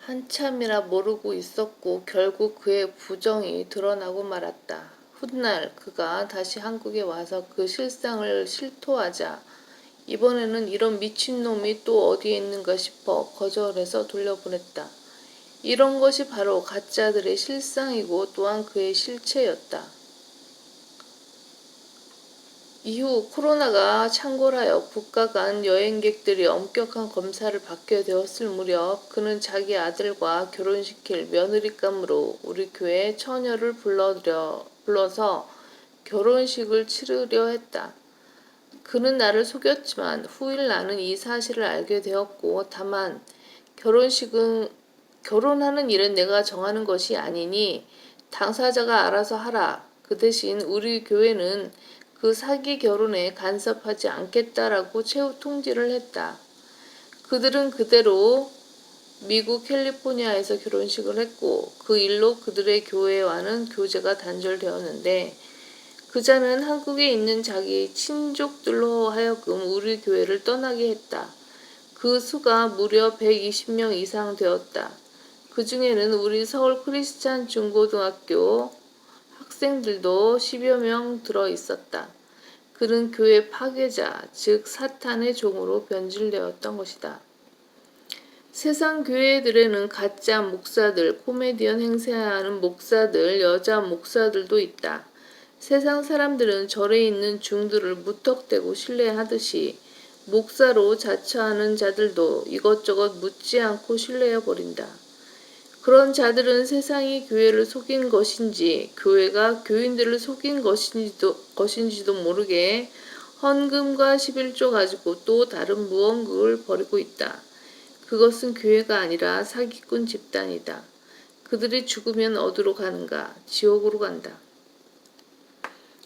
한참이나 모르고 있었고 결국 그의 부정이 드러나고 말았다. 훗날 그가 다시 한국에 와서 그 실상을 실토하자 이번에는 이런 미친놈이 또 어디에 있는가 싶어 거절해서 돌려보냈다. 이런 것이 바로 가짜들의 실상이고 또한 그의 실체였다. 이후 코로나가 창궐하여 국가 간 여행객들이 엄격한 검사를 받게 되었을 무렵 그는 자기 아들과 결혼시킬 며느리감으로 우리 교회 처녀를 불러서 결혼식을 치르려 했다. 그는 나를 속였지만 후일 나는 이 사실을 알게 되었고 다만 결혼하는 일은 내가 정하는 것이 아니니 당사자가 알아서 하라. 그 대신 우리 교회는 그 사기 결혼에 간섭하지 않겠다라고 최후 통지를 했다. 그들은 그대로 미국 캘리포니아에서 결혼식을 했고 그 일로 그들의 교회와는 교제가 단절되었는데 그자는 한국에 있는 자기 친족들로 하여금 우리 교회를 떠나게 했다. 그 수가 무려 120명 이상 되었다. 그 중에는 우리 서울 크리스찬 중고등학교 학생들도 10여 명 들어 있었다. 그는 교회 파괴자, 즉 사탄의 종으로 변질되었던 것이다. 세상 교회들에는 가짜 목사들, 코미디언 행세하는 목사들, 여자 목사들도 있다. 세상 사람들은 절에 있는 중들을 무턱대고 신뢰하듯이 목사로 자처하는 자들도 이것저것 묻지 않고 신뢰해버린다. 그런 자들은 세상이 교회를 속인 것인지 교회가 교인들을 속인 것인지도 모르게 헌금과 11조 가지고 또 다른 무언가를 벌이고 있다. 그것은 교회가 아니라 사기꾼 집단이다. 그들이 죽으면 어디로 가는가? 지옥으로 간다.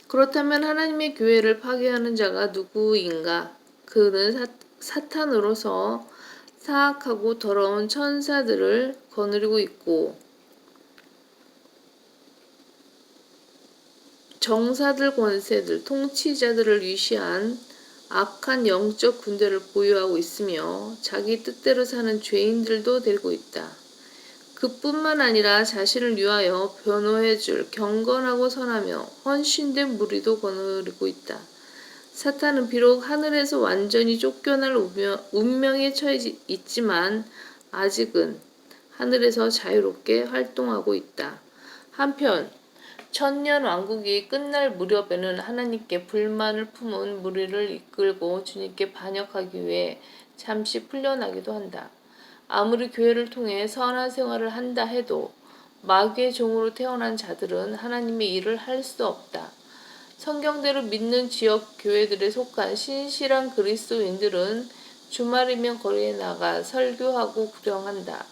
그렇다면 하나님의 교회를 파괴하는 자가 누구인가? 그는 사탄으로서 사악하고 더러운 천사들을 거느리고 있고 정사들, 권세들, 통치자들을 위시한 악한 영적 군대를 보유하고 있으며 자기 뜻대로 사는 죄인들도 데리고 있다. 그뿐만 아니라 자신을 위하여 변호해줄 경건하고 선하며 헌신된 무리도 거느리고 있다. 사탄은 비록 하늘에서 완전히 쫓겨날 운명에 처해 있지만 아직은 하늘에서 자유롭게 활동하고 있다. 한편 천년 왕국이 끝날 무렵에는 하나님께 불만을 품은 무리를 이끌고 주님께 반역하기 위해 잠시 풀려나기도 한다. 아무리 교회를 통해 선한 생활을 한다 해도 마귀의 종으로 태어난 자들은 하나님의 일을 할 수 없다. 성경대로 믿는 지역 교회들에 속한 신실한 그리스도인들은 주말이면 거리에 나가 설교하고 구령한다.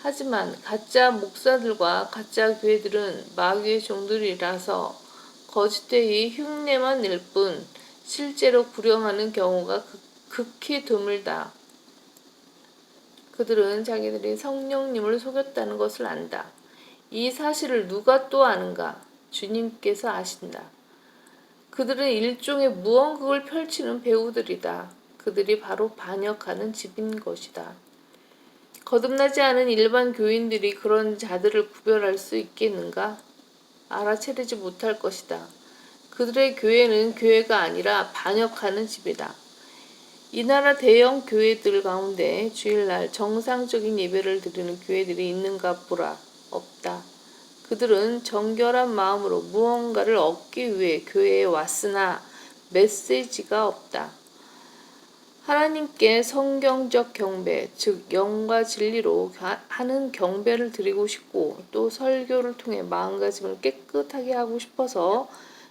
하지만 가짜 목사들과 가짜 교회들은 마귀의 종들이라서 거짓되이 흉내만 낼 뿐 실제로 구령하는 경우가 극히 드물다. 그들은 자기들이 성령님을 속였다는 것을 안다. 이 사실을 누가 또 아는가? 주님께서 아신다. 그들은 일종의 무언극을 펼치는 배우들이다. 그들이 바로 반역하는 집인 것이다. 거듭나지 않은 일반 교인들이 그런 자들을 구별할 수 있겠는가? 알아채리지 못할 것이다. 그들의 교회는 교회가 아니라 반역하는 집이다. 이 나라 대형 교회들 가운데 주일날 정상적인 예배를 드리는 교회들이 있는가 보라. 없다. 그들은 정결한 마음으로 무언가를 얻기 위해 교회에 왔으나 메시지가 없다. 하나님께 성경적 경배, 즉 영과 진리로 하는 경배를 드리고 싶고 또 설교를 통해 마음가짐을 깨끗하게 하고 싶어서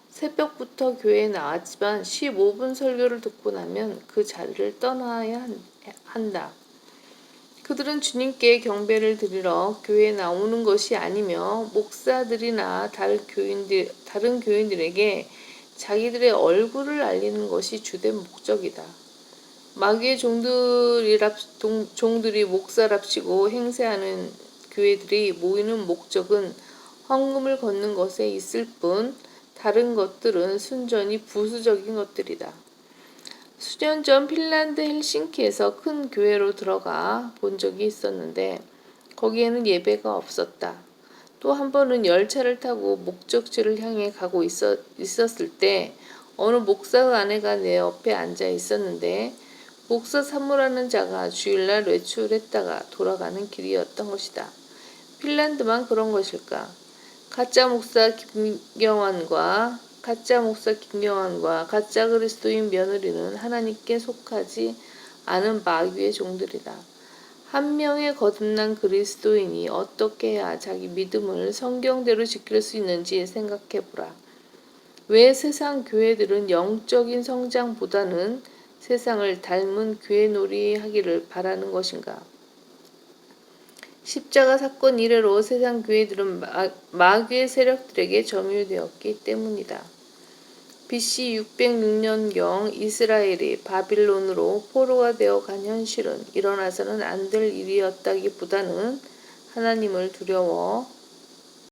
새벽부터 교회에 나왔지만 15분 설교를 듣고 나면 그 자리를 떠나야 한다. 그들은 주님께 경배를 드리러 교회에 나오는 것이 아니며 목사들이나 다른 교인들에게 자기들의 얼굴을 알리는 것이 주된 목적이다. 마귀의 종들이 목사랍시고 행세하는 교회들이 모이는 목적은 헌금을 걷는 것에 있을 뿐 다른 것들은 순전히 부수적인 것들이다. 수년 전 핀란드 헬싱키에서 큰 교회로 들어가 본 적이 있었는데 거기에는 예배가 없었다. 또 한 번은 열차를 타고 목적지를 향해 가고 있었을 때 어느 목사 아내가 내 옆에 앉아 있었는데 목사 사무라는 자가 주일날 외출했다가 돌아가는 길이었던 것이다. 핀란드만 그런 것일까? 가짜 목사 김경환과 가짜 그리스도인 며느리는 하나님께 속하지 않은 마귀의 종들이다. 한 명의 거듭난 그리스도인이 어떻게 해야 자기 믿음을 성경대로 지킬 수 있는지 생각해보라. 왜 세상 교회들은 영적인 성장보다는 세상을 닮은 교회놀이 하기를 바라는 것인가? 십자가 사건 이래로 세상 교회들은 마귀의 세력들에게 점유되었기 때문이다. BC 606년경 이스라엘이 바빌론으로 포로가 되어 간 현실은 일어나서는 안 될 일이었다기보다는 하나님을 두려워